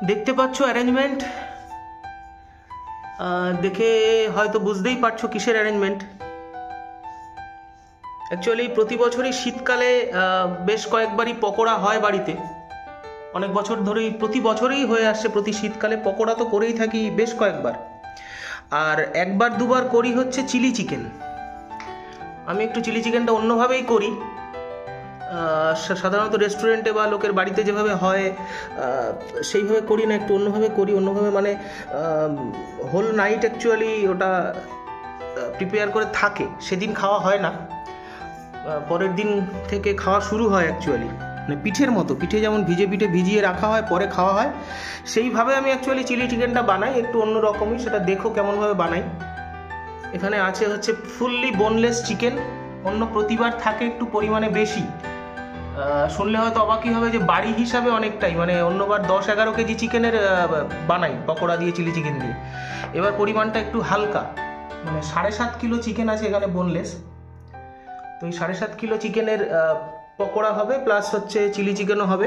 দেখতে পাচ্ছ অ্যারেঞ্জমেন্ট, দেখে হয়তো বুঝতেই পারছো কিসের অ্যারেঞ্জমেন্ট। অ্যাকচুয়ালি প্রতি বছরই শীতকালে বেশ কয়েকবারই পকোড়া হয় বাড়িতে, অনেক বছর ধরেই প্রতি বছরই হয়ে আসছে। প্রতি শীতকালে পকোড়া তো করেই থাকি বেশ কয়েকবার, আর একবার দুবার করি হচ্ছে চিলি চিকেন। আমি একটু চিলি চিকেনটা অন্যভাবেই করি, সাধারণত রেস্টুরেন্টে বা লোকের বাড়িতে যেভাবে হয় সেইভাবে করি না, একটু অন্যভাবে করি। অন্যভাবে মানে হোল নাইট অ্যাকচুয়ালি ওটা প্রিপেয়ার করে থাকে, সেদিন খাওয়া হয় না, পরের দিন থেকে খাওয়া শুরু হয় অ্যাকচুয়ালি। মানে পিঠের মতো, পিঠে যেমন ভিজিয়ে রাখা হয় পরে খাওয়া হয়, সেইভাবে আমি অ্যাকচুয়ালি চিলি চিকেনটা বানাই, একটু অন্য রকমই। সেটা দেখো কেমনভাবে বানাই। এখানে আছে হচ্ছে ফুললি বোনলেস চিকেন, অন্য প্রতিবার থাকে একটু পরিমাণে বেশি। শুনলে হয়তো অবাকই হবে যে বাড়ি হিসাবে অনেকটাই, মানে অন্যবার 10-11 কেজি চিকেনের বানাই পকোড়া দিয়ে, চিলি চিকেন দিয়ে। এবার পরিমাণটা একটু হালকা, মানে 7.5 কিলো চিকেন আছে এখানে বোনলেস। তো এই 7.5 কিলো চিকেনের পকোড়া হবে, প্লাস হচ্ছে চিলি চিকেনও হবে।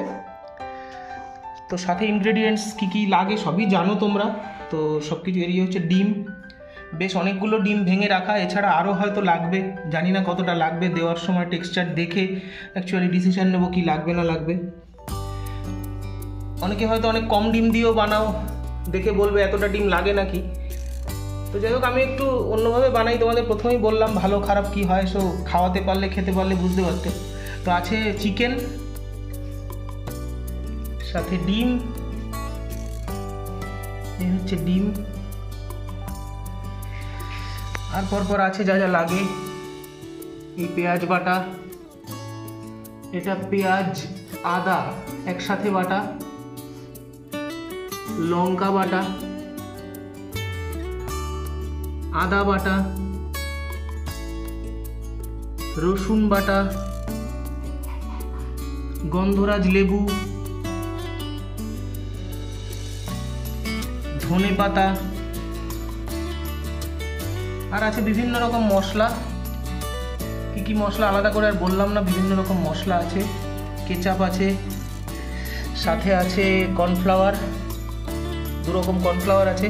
তো সাথে ইনগ্রেডিয়েন্টস কী কী লাগে সবই জানো তোমরা। তো সব কিছু এরিয়ে হচ্ছে ডিম, বেশ অনেকগুলো ডিম ভেঙে রাখা, এছাড়া আরও হয়তো লাগবে, জানি না কতটা লাগবে, দেওয়ার সময় টেক্সচার দেখে অ্যাকচুয়ালি ডিসিশন নেবো কি লাগবে না লাগবে। অনেকে হয়তো অনেক কম ডিম দিয়েও বানাও, দেখে বলবে এতটা ডিম লাগে নাকি। তো যাই হোক, আমি একটু অন্যভাবে বানাই, তোমাদের প্রথমেই বললাম ভালো খারাপ কি হয়, সো খাওয়াতে পারলে খেতে পারলে বুঝতে পারতে। তো আছে চিকেন, সাথে ডিম, এই হচ্ছে ডিম, আর পরপর আছে যা যা লাগে। এই পেঁয়াজ বাটা, এটা পেঁয়াজ আদা একসাথে বাটা, লঙ্কা বাটা, আদা বাটা, রসুন বাটা, গন্ধরাজ লেবু, ধনে পাতা, আর আছে বিভিন্ন রকম মশলা। কি কি মশলা আলাদা করে আর বললাম না, বিভিন্ন রকম মশলা আছে, কেচাপ আছে, সাথে আছে কর্নফ্লাওয়ার, 2 রকম কর্নফ্লাওয়ার আছে।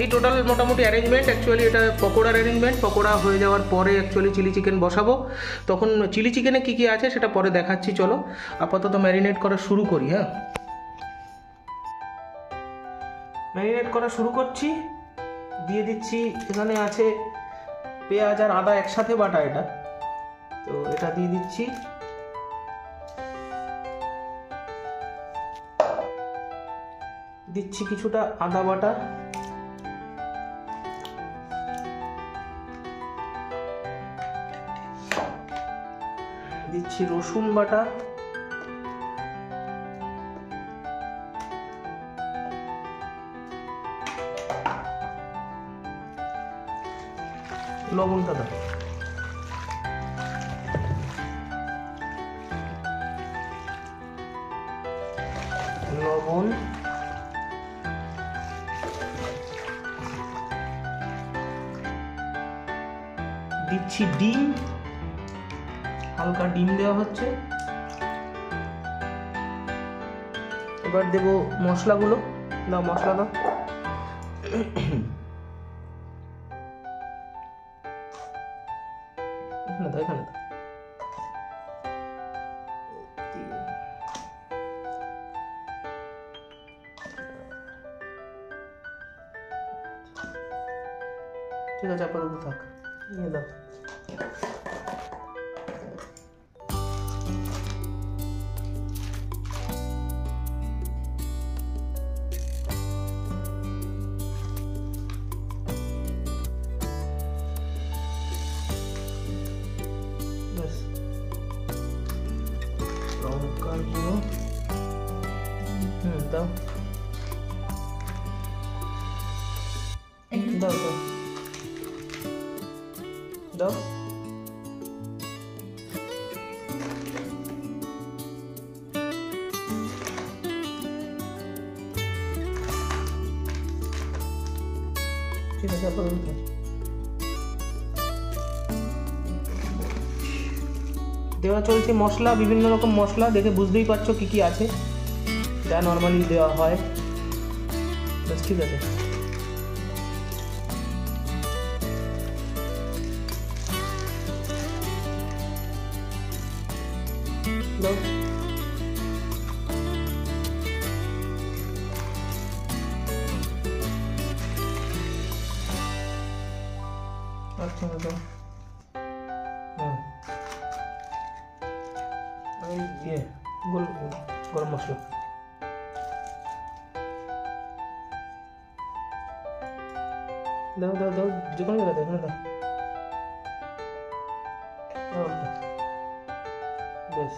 এই টোটাল মোটামুটি অ্যারেঞ্জমেন্ট। অ্যাকচুয়ালি এটা পকোড়ার অ্যারেঞ্জমেন্ট। পকোড়া হয়ে যাওয়ার পরে অ্যাকচুয়ালি চিলি চিকেন বসাবো, তখন চিলি চিকেনে কী কী আছে সেটা পরে দেখাচ্ছি। চলো আপাতত ম্যারিনেট করা শুরু করি। হ্যাঁ, ম্যারিনেট করা শুরু করছি। দিয়ে দিচ্ছি, এখানে আছে পেঁয়াজ আর আদা একসাথে বাটা, এটা তো এটা দিয়ে দিচ্ছি। দিচ্ছি কিছুটা আদা বাটা, দিচ্ছি রসুন বাটা, লবণটা দাও, লবণ, দিচ্ছি ডিম, হালকা ডিম দেওয়া হচ্ছে। এবার দেব মশলাগুলো, দাও মশলা দাও। এখানে দাও, এখানে দাও। ঠিক আছে, আপাতত থাক, নিয়ে দাও। লঙ্কার গুঁড়ো, দাও দাও দাও দাও। ঠিক আছে, আপাতত দেওয়া চলছে মশলা, বিভিন্ন রকম মশলা, দেখে বুঝতেই পারছো কি কি আছে। যা নর্মালি দেওয়া হয়। বেশ ঠিক আছে। আচ্ছা গরম মশলা দাও দাও দাও, যে কোনো জায়গাতে এখানে দাও। বেশ,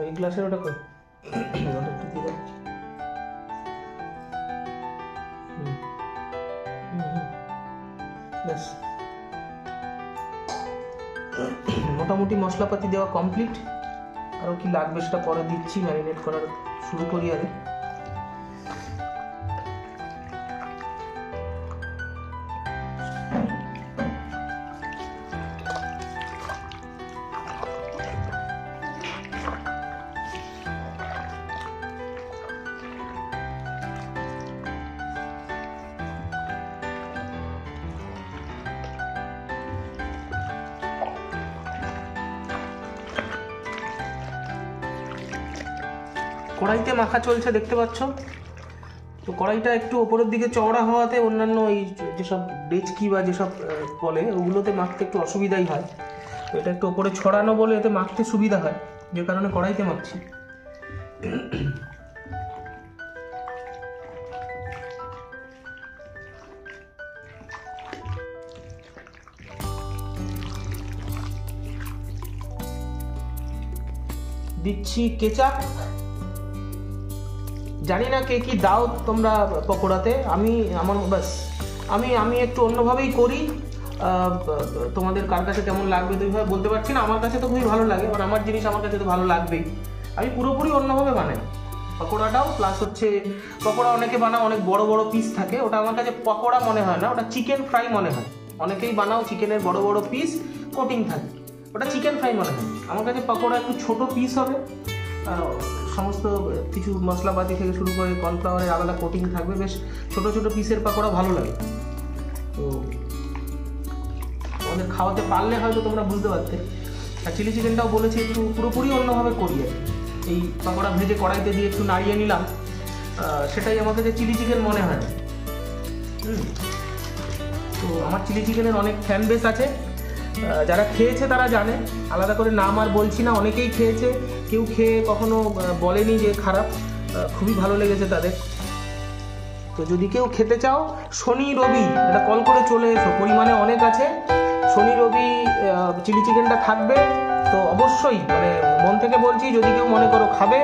এই গ্লাসের ওটা কর, ওটা একটু দিয়ে দাও। বেশ, মোটামুটি মশলাপাতি দেওয়া কমপ্লিট। আরও কি লাগবে সেটা পরে দিচ্ছি, ম্যারিনেট করার শুরু করি আগে। কড়াইতে মাখা চলছে দেখতে পাচ্ছ তো। কড়াইটা একটু ওপরের দিকে চওড়া হওয়াতে অন্যান্য এই যেসব ডেচকি বা যেসব বলে ওগুলোতে মাখতে একটু অসুবিধাই হয়। তো এটা একটু ওপরে ছড়ানো বলে এতে মাখতে সুবিধা হয়, যে কারণে কড়াইতে মাখছি। দিচ্ছি কেচাপ। জানি না কে কি দাও তোমরা পকোড়াতে, আমি একটু অন্যভাবেই করি। তোমাদের কার কাছে কেমন লাগবে তো এইভাবে বলতে পারছি না। আমার কাছে তো খুবই ভালো লাগে, আর আমার জিনিস আমার কাছে তো ভালো লাগবেই। আমি পুরোপুরি অন্যভাবে বানাই পকোড়াটাও। প্লাস হচ্ছে পকোড়া অনেকে বানাও অনেক বড় বড় পিস থাকে, ওটা আমার কাছে পকোড়া মনে হয় না, ওটা চিকেন ফ্রাই মনে হয়। অনেকেই বানাও চিকেনের বড় বড় পিস কোটিং থাকে, ওটা চিকেন ফ্রাই মনে হয়। আমার কাছে পকোড়া একটু ছোট পিস হবে, সমস্ত কিছু মশলাপাতি থেকে শুরু করে কর্নফ্লাওয়ারের আলাদা কোটিং থাকবে, বেশ ছোট ছোট পিসের পকোড়া ভালো লাগে। তো আমাদের খাওয়াতে পারলে হয়তো তোমরা বুঝতে পারতে। আর চিলি চিকেনটাও বলেছি একটু পুরোপুরি অন্যভাবে করি। এই পকোড়া ভেজে কড়াইতে দিয়ে একটু নাড়িয়ে নিলাম, সেটাই আমাকে যে চিলি চিকেন মনে হয়। তো আমার চিলি চিকেনের অনেক ফ্যান বেস আছে, যারা খেয়েছে তারা জানে, আলাদা করে নাম আর বলছি না। অনেকেই খেয়েছে, কেউ খেয়ে কখনো বলেনি যে খারাপ, খুবই ভালো লেগেছে তাদের। তো যদি কেউ খেতে চাও শনি রবি এটা কল করে চলে এসো, পরিমাণে অনেক আছে। শনি রবি চিলি চিকেনটা থাকবে, তো অবশ্যই মানে মন থেকে বলছি যদি কেউ মনে করো খাবে,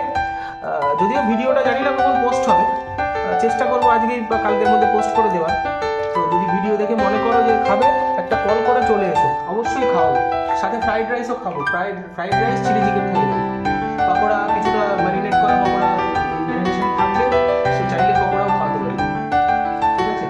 যদিও ভিডিওটা জানি না কখন পোস্ট হবে, চেষ্টা করবো আজকেই বা কালকের মধ্যে পোস্ট করে দেওয়ার। তো যদি ভিডিও দেখে মনে করো যে খাবে, একটা কল করে চলে এসো, অবশ্যই খাওয়াবো। সাথে ফ্রাইড রাইসও খাবো, ফ্রাইড রাইস চিলি চিকেন খাই। পকোড়া কিছুটা ম্যারিনেট করা পকোড়া ম্যারিনেশন থাকবে, সে চাইলে পকোড়াও খাওয়াতে পারে। ঠিক আছে,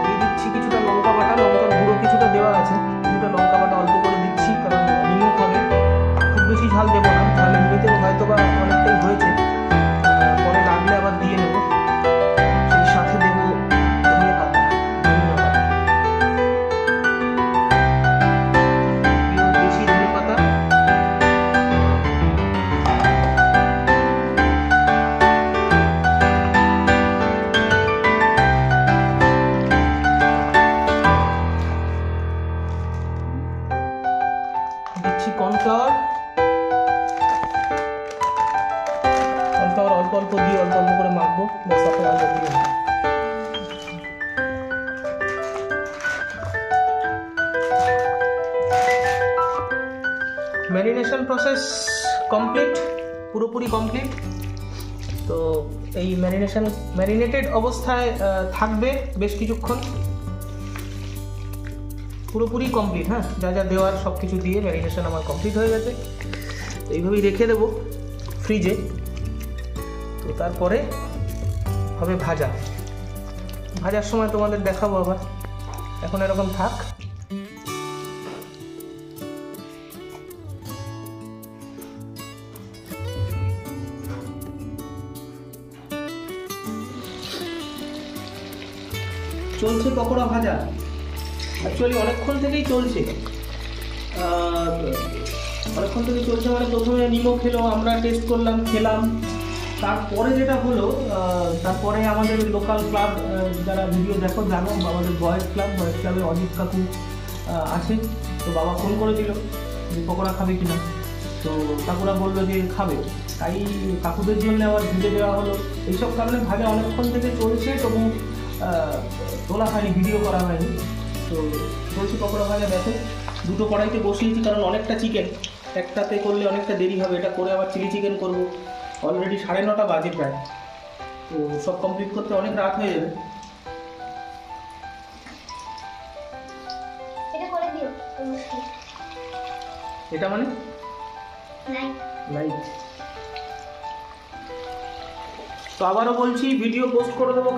দিয়ে দিচ্ছি কিছুটা লঙ্কা বাটা, লঙ্কার গুঁড়ো কিছুটা দেওয়া আছে, কিছুটা লঙ্কা বাটা অল্প করে দিচ্ছি, কারণ নিমক হবে, খুব বেশি ঝাল দেবো না। ঝাল এমনিতেও হয়তো বা অনেকটাই হয়েছে, পরে লাগলে আবার দিয়ে নেবো। সেই সাথে দেবো ধনিয়া পাতা, বেশি ধনিয়া পাতা। দিচ্ছি কর্নফ্লাওয়ার, অল্প অল্প দিয়ে অল্প অল্প করে মাখবো, ব্যাস আপনি আগে দিয়ে। ম্যারিনেশন প্রসেস কমপ্লিট, পুরোপুরি কমপ্লিট। তো এই ম্যারিনেটেড অবস্থায় থাকবে বেশ কিছুক্ষণ, পুরোপুরি কমপ্লিট। হ্যাঁ, যা যা দেওয়ার সব কিছু দিয়ে ম্যারিনেশন আমার কমপ্লিট হয়ে গেছে। তো এইভাবেই রেখে দেবো ফ্রিজে। তো তারপরে হবে ভাজার সময় তোমাদের দেখাবো আবার। এখন এরকম থাক। চলছে পকোড়া ভাজা। অ্যাকচুয়ালি অনেকক্ষণ থেকেই চলছে, মানে প্রথমে নিমো খেলো, আমরা টেস্ট করলাম, খেলাম। তারপরে যেটা হলো, তারপরে আমাদের লোকাল ক্লাব, যারা ভিডিও দেখো জানো, আমাদের বয়েজ ক্লাবে অজিত কাকু আছে। তো বাবা ফোন করেছিল যে পকোড়া খাবে কিনা, তো কাকুরা বললো যে খাবে, তাই কাকুদের জন্য আবার ভিডিও দেওয়া হলো। এইসব কারণে ভাজা অনেকক্ষণ থেকে চলছে, তবু তোলা হয়নি, ভিডিও করা হয়নি। তো চলছে পকোড়া ভাজা। দেখো দুটো কড়াইতে বসিয়েছি, কারণ অনেকটা চিকেন, একটাতে করলে অনেকটা দেরি হবে। এটা করে আবার চিলি চিকেন করবো। অলরেডি 9:30 বাজে প্রায়, তো সব কমপ্লিট করতে অনেক রাত হয়ে যাবে। এটা মানে লাইট। তো আবারও বলছি, ভিডিও পোস্ট করে দেবো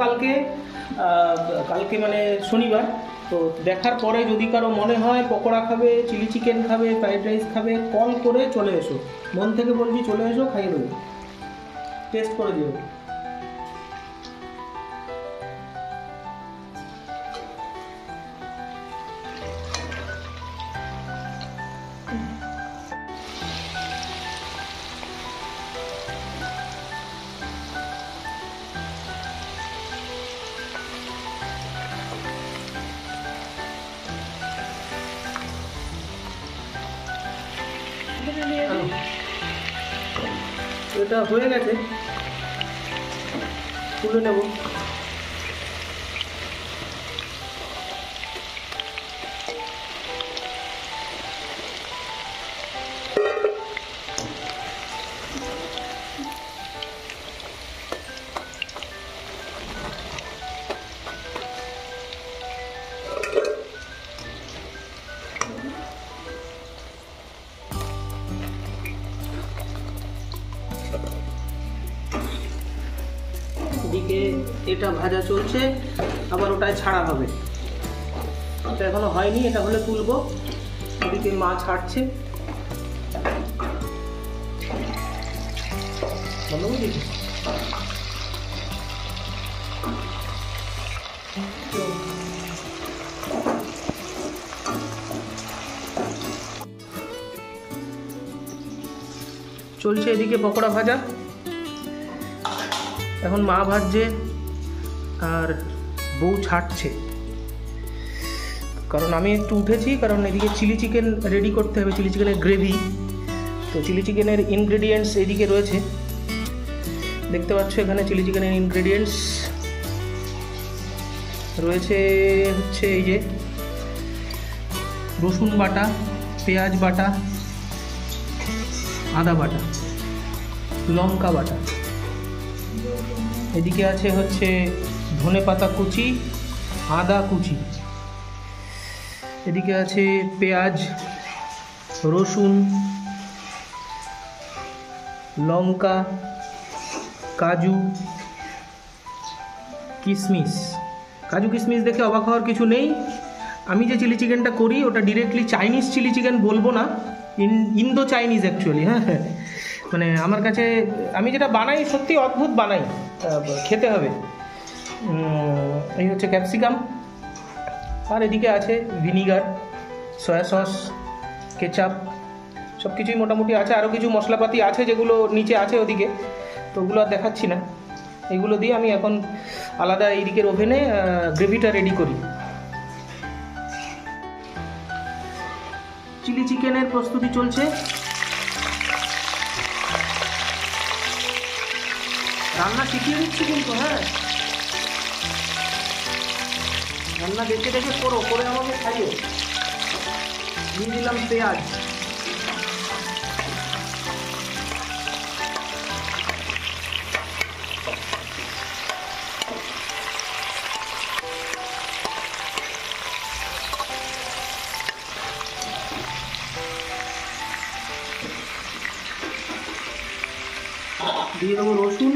কালকে মানে শনিবার। তো দেখার পরে যদি কারো মনে হয় পকোড়া খাবে, চিলি চিকেন খাবে, ফ্রাইড রাইস খাবে, কল করে চলে এসো। মন থেকে বলছি, চলে এসো, খাইয়ে দেবো, টেস্ট করে দিও। এটা হয়ে গেছে, তুলে নেব। এদিকে এটা ভাজা চলছে, আবার ওটায় ছাড়া হবে। এটা এখনো হয়নি, এটা হলে তুলবো। ওদিকে মা ছাড়ছে। চলছে এদিকে পকোড়া ভাজা। এখন মা ভাজছে আর বউ ছাড়ছে, কারণ আমি একটু উঠেছি, কারণ এদিকে চিলি চিকেন রেডি করতে হবে, চিলি চিকেনের গ্রেভি। তো চিলি চিকেনের ইনগ্রেডিয়েন্টস এদিকে রয়েছে, দেখতে পাচ্ছ এখানে চিলি চিকেনের ইনগ্রেডিয়েন্টস রয়েছে। হচ্ছে এই যে রসুন বাটা, পেঁয়াজ বাটা, আদা বাটা, লঙ্কা বাটা। এদিকে আছে হচ্ছে ধনে পাতা কুচি, আদা কুচি। এদিকে আছে পেঁয়াজ, রসুন, লঙ্কা, কাজু, কিশমিশ। কাজু কিশমিশ দেখে অবাক হওয়ার কিছু নেই। আমি যে চিলি চিকেনটা করি ওটা ডিরেক্টলি চাইনিজ চিলি চিকেন বলবো না, ইন্দো চাইনিজ অ্যাকচুয়ালি। হ্যাঁ, মানে আমার কাছে আমি যেটা বানাই সত্যি অদ্ভুত বানাই, খেতে হবে। এই হচ্ছে ক্যাপসিকাম, আর এদিকে আছে ভিনিগার, সয়া সস, কেচাপ, সব কিছুই মোটামুটি আছে। আরও কিছু মশলাপাতি আছে যেগুলো নিচে আছে ওদিকে, তো ওগুলো আর দেখাচ্ছি না। এগুলো দিয়ে আমি এখন আলাদা এই দিকের ওভেনে গ্রেভিটা রেডি করি। চিলি চিকেনের প্রস্তুতি চলছে। রান্না শিখিয়ে দিচ্ছি কিন্তু, হ্যাঁ, রান্না দেখে দেখে করো, করে আমাকে খাইও। দিয়ে দিলাম পেঁয়াজ, দিয়ে দেবো রসুন,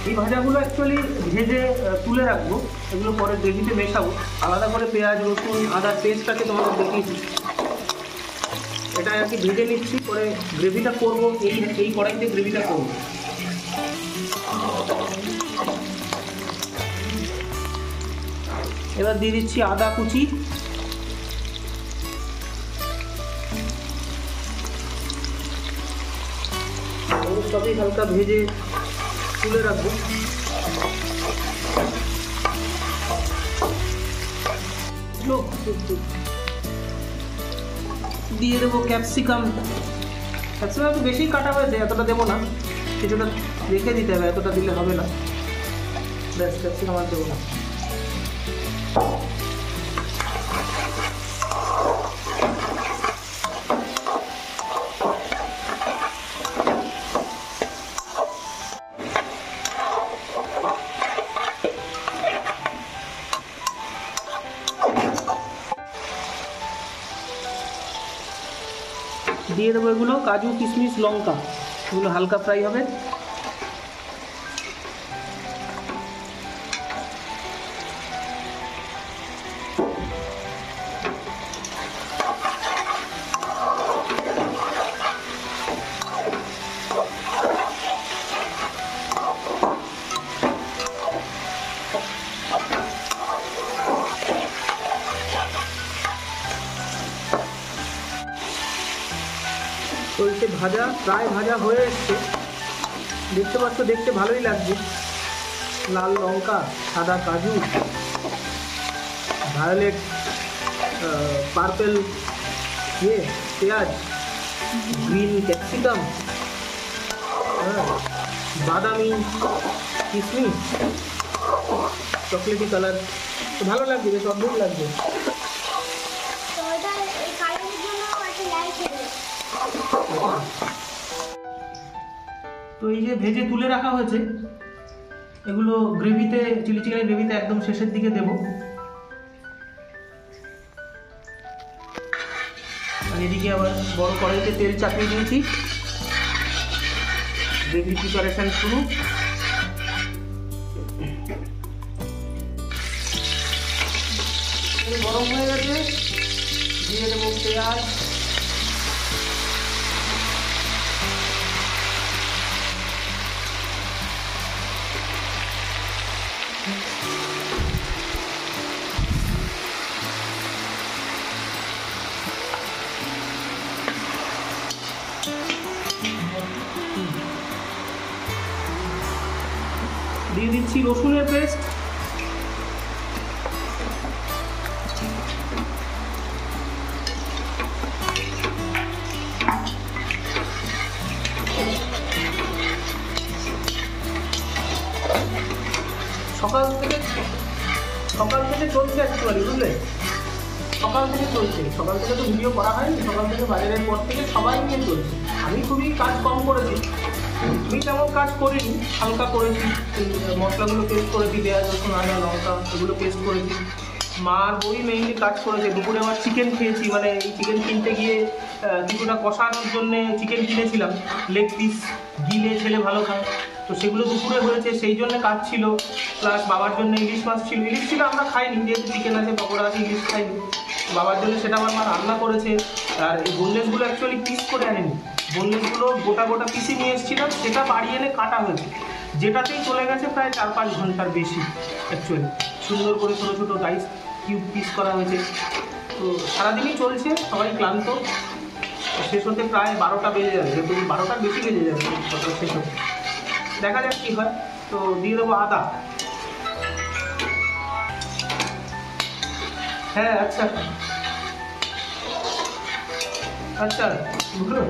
এই ভাজাগুলো অ্যাকচুয়ালি ভেজে তুলে রাখবো, এগুলো পরে গ্রেভিতে মেশাবো। আলাদা করে পেঁয়াজ রসুন আদার পেস্ট আছে তোমাদের দেখিয়েছি, এটা আর কি ভেজে নিচ্ছি, পরে গ্রেভিটা করবো এই কড়াইতে গ্রেভিটা করবো। এবার দিয়ে দিচ্ছি আদা কুচি, সবই হালকা ভেজে তুলে রাখবো। দিয়ে দেবো ক্যাপসিকাম, ক্যাপসিকাম একটু বেশি কাটা হয়েছে, এতটা দেবো না, কিছুটা রেখে দিতে হবে, এতটা দিলে হবে না, ব্যাস ক্যাপসিকাম আর দেবো না। দিয়ে দেবো এগুলো কাজু কিশমিশ লঙ্কা, এগুলো হালকা ফ্রাই হবে। সরষে ভাজা প্রায় ভাজা হয়ে এসছে, দেখতে পাচ্ছ, দেখতে ভালোই লাগছে। লাল লঙ্কা, সাদা কাজু, ভায়োলেট পার্পেল পেঁয়াজ, গ্রিন ক্যাপসিকাম, বাদামি কিশমিশ, চকলেটি কালার, ভালো লাগছে, বেশ অদ্ভুত লাগছে। তো এই যে ভেজে তুলে রাখা হয়েছে, এগুলো গ্রেভিতে, চিলি চিকেনের গ্রেভিতে একদম শেষের দিকে দেবো। আর এদিকে আবার বড় কড়াইতে তেল চাপিয়ে দিয়েছি, গ্রেভি প্রিপারেশন শুরু। গরম হয়ে গেছে, দিয়ে দেবো পেঁয়াজ, দিয়ে দিচ্ছি রসুনের পেস্ট, সকাল থেকে চলছে অ্যাকচুয়ালি, বুঝলে, সকাল থেকে চলছে, সকাল থেকে তো ভিডিও করা হয়নি, সকাল থেকে বাজারের পর থেকে সবাই নিয়ে চলছে। আমি খুবই কাজ কম করেছি, আমি তেমন কাজ করিনি, হালকা করেছি, মশলাগুলো পেস্ট করেছি, পেঁয়াজ রসুন আদা লঙ্কা এগুলো পেস্ট করেছি। মা আর বই মেইনলি কাজ করেছে। দুপুরে আবার চিকেন খেয়েছি, মানে এই চিকেন কিনতে গিয়ে কিছুটা কষানোর জন্যে চিকেন কিনেছিলাম, লেগ পিস গিলে ছেলে ভালো খায়, তো সেগুলো দুপুরে হয়েছে, সেই জন্য কাজ ছিল। প্লাস বাবার জন্য ইলিশ মাছ ছিল, ইলিশ ছিল আমরা খাইনি, যেহেতু চিকেন আছে পকোড়া আছে, ইলিশ খাইনি, বাবার জন্য সেটা আমার মা রান্না করেছে। আর এই বোনলেসগুলো অ্যাকচুয়ালি পিস করে আনেনি, বোনলেসগুলো গোটা গোটা পিসে নিয়ে এসেছিলাম, সেটা বাড়ি এনে কাটা হয়েছে, যেটাতেই চলে গেছে প্রায় 4-5 ঘন্টার বেশি। অ্যাকচুয়ালি সুন্দর করে ছোটো ছোটো ডাইস কিউব পিস করা হয়েছে। তো সারাদিনই চলছে, সবাই ক্লান্ত, শেষ হতে প্রায় 12টা বেজে যাবে, যেহেতু 12টার বেশি বেজে যাবে শেষ হতে। দেখা যাক কী হয়। তো দিয়ে দেবো আদা, হ্যাঁ আচ্ছা আচ্ছা বুঝলো,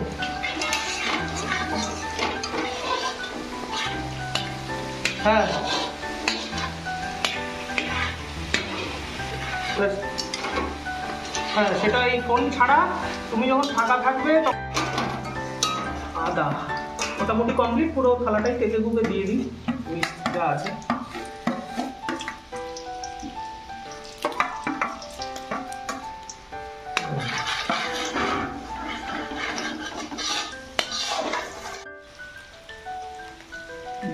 হ্যাঁ হ্যাঁ সেটা এই ফোন ছাড়া তুমি যখন ফাঁকা থাকবে আদা মোটামুটি কমপ্লিট, পুরো থালাটাই টেকে গুঁকে দিয়ে দিই যা আছে।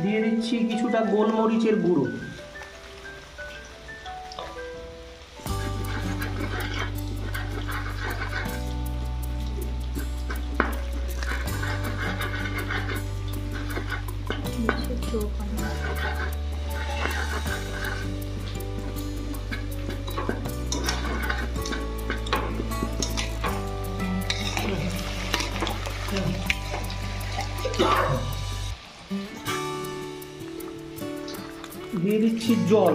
দিয়ে দিচ্ছি কিছুটা গোলমরিচের গুঁড়ো, দিয়ে দিচ্ছি জল,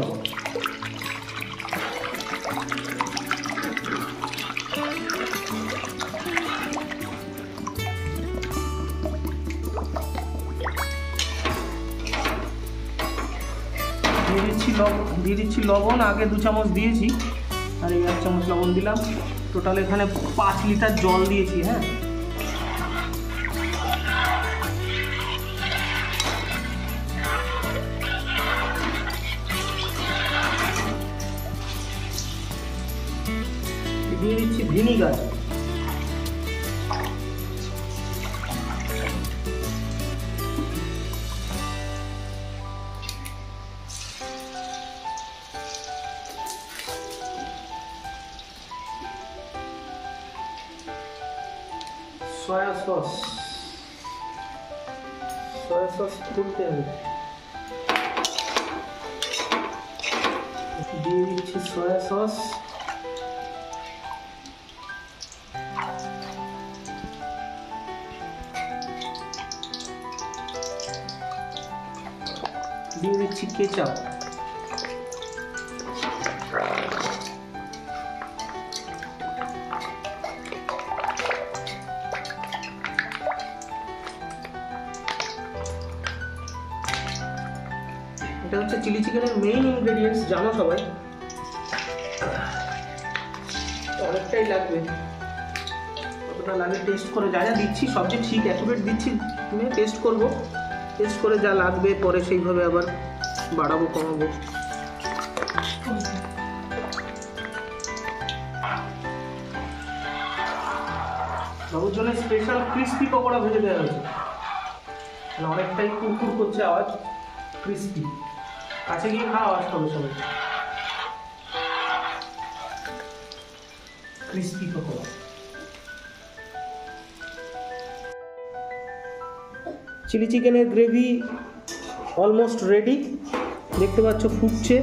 দিয়ে দিচ্ছি লবণ, আগে 2 চামচ দিয়েছি আর এই 1 চামচ লবণ দিলাম। টোটাল এখানে 5 লিটার জল দিয়েছি। হ্যাঁ, দিয়ে দিচ্ছি ভিনিগার, সয়া সস, খুলতে হবে, দিয়ে দিচ্ছি সয়া সস, দিয়ে দিচ্ছি কেচাপ, এটা হচ্ছে চিলি চিকেনের মেইন ইনগ্রেডিয়েন্টস, জানো সবাই, অনেকটাই লাগবে। কতটা লাগে টেস্ট করে, যা যা দিচ্ছি সব যে ঠিক অ্যাকুরেট দিচ্ছি তুমি টেস্ট করব, টেস্ট করে যা লাগবে পরে সেইভাবে আবার বাড়াবো কমাবো। বাবুর জন্য স্পেশাল ক্রিস্পি পকোড়া ভেজে দেওয়া হয়েছে, অনেকটাই কুরকুর করছে আওয়াজ, ক্রিস্পি। কাছে গিয়ে খাওয়া আওয়াজ করবে সবাই, ক্রিস্পি পকোড়া। চিলি চিকেনের গ্রেভি অলমোস্ট রেডি, দেখতে পাচ্ছ ফুটছে।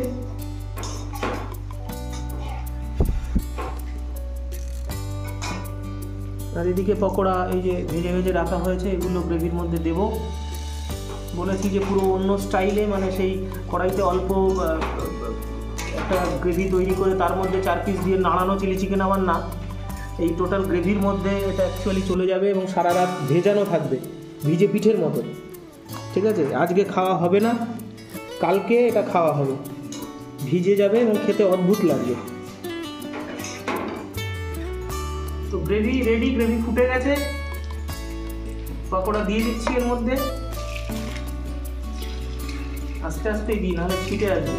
আর এদিকে পকোড়া এই যে ভেজে ভেজে রাখা হয়েছে, এগুলো গ্রেভির মধ্যে দেব। বলেছি যে পুরো অন্য স্টাইলে, মানে সেই কড়াইতে অল্প একটা গ্রেভি তৈরি করে তার মধ্যে 4 পিস দিয়ে নাড়ানো চিলি চিকেন আমার না, এই টোটাল গ্রেভির মধ্যে এটা অ্যাকচুয়ালি চলে যাবে এবং সারা রাত ভেজানো থাকবে, ভিজে পিঠের মতো। ঠিক আছে, আজকে খাওয়া হবে না, কালকে এটা খাওয়া হবে, ভিজে যাবে এবং খেতে অদ্ভুত লাগবে। তো গ্রেভি রেডি, গ্রেভি ফুটে গেছে, পকোড়া দিয়ে দিচ্ছি এর মধ্যে, আস্তে আস্তে দিই নাহলে ছিটে আসবে।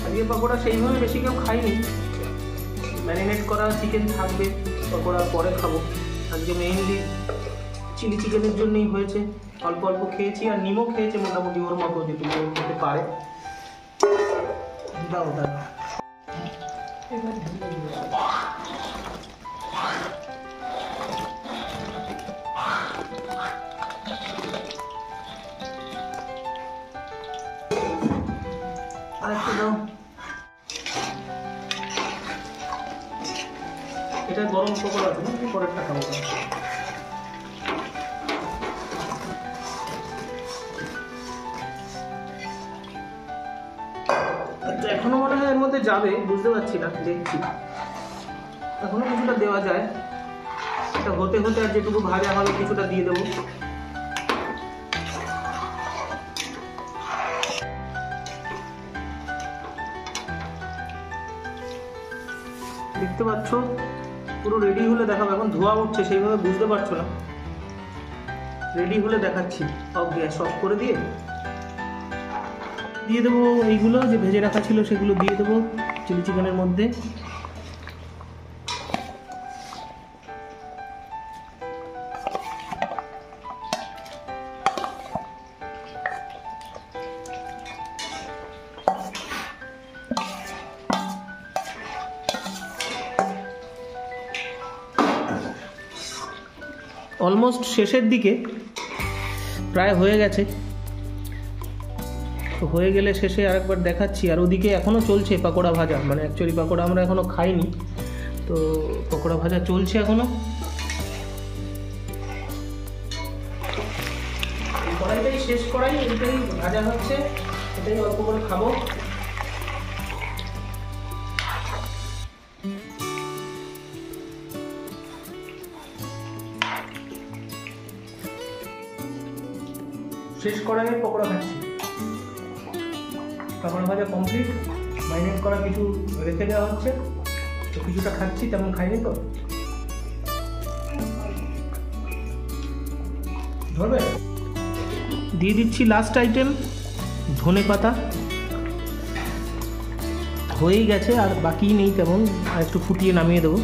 আজকে পকোড়া সেইভাবে বেশি কেউ খাইনি, ম্যারিনেট করা চিকেন থাকবে, পকোড়া পরে খাবো। আজকে মেইনলি চিলি চিকেনের জন্যই হয়েছে, অল্প অল্প খেয়েছি আর নিমও খেয়েছে মোটামুটি ওর মতো যেটুকু খেতে পারে। দাও দাও, আরেকটু দাও। এটা গরম পকোড়া আছে, পরে খাবো। এখনো মনে হয় এর মধ্যে যাবে, বুঝতে পারছি না, দেখছি এখনো কিছুটা দেওয়া যায়। এটা হতে হতে আর যেটুকু ভাজা হবে কিছুটা দিয়ে দেবো। দেখতে পাচ্ছ পুরো রেডি হলে দেখাবো, এখন ধোয়া উঠছে সেইভাবে বুঝতে পারছো না। রেডি হলে দেখাচ্ছি। গ্যাস অফ করে দিয়ে দেবো এইগুলো যে ভেজে রাখা ছিল, সেগুলো দিয়ে দেবো চিলি চিকেনের মধ্যে। অলমোস্ট শেষের দিকে, প্রায় হয়ে গেছে। তো হয়ে গেলে শেষে আরেকবার দেখাচ্ছি। আর ওদিকে এখনও চলছে পাকোড়া ভাজা, মানে অ্যাকচুয়ালি পাকোড়া আমরা এখনও খাইনি, তো পাকোড়া ভাজা চলছে এখনও। কড়াইটাই শেষ কড়াই, এটাই ভাজা হচ্ছে, এটাই অল্প করে খাবো। শেষ কড়াইয়ে পকোড়া খাচ্ছি। পকোড়া ভাজা কমপ্লিট, ম্যারিনেট করা কিছু রেখে দেওয়া হচ্ছে, তো কিছুটা খাচ্ছি, তেমন খাইনি তো। ধরবে দিয়ে দিচ্ছি লাস্ট আইটেম, ধনে পাতা। হয়েই গেছে, আর বাকি নেই তেমন, আর একটু ফুটিয়ে নামিয়ে দেবো।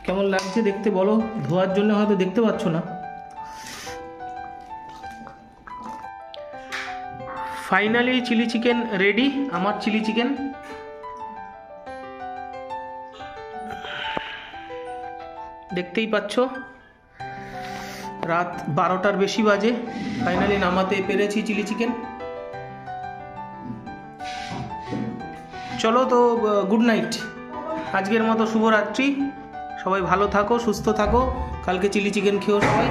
কেমন লাগছে দেখতে বলো, ধোয়ার জন্য হয়তো দেখতে পাচ্ছ না। ফাইনালি চিলি চিকেন রেডি, আমার চিলি চিকেন। দেখতেই পাচ্ছ রাত 12টার বেশি বাজে, ফাইনালি নামাতে পেরেছি চিলি চিকেন। চলো তো, গুড নাইট, আজকের মতো শুভরাত্রি। সবাই ভালো থাকো, সুস্থ থাকো, কালকে চিলি চিকেন খেও সবাই।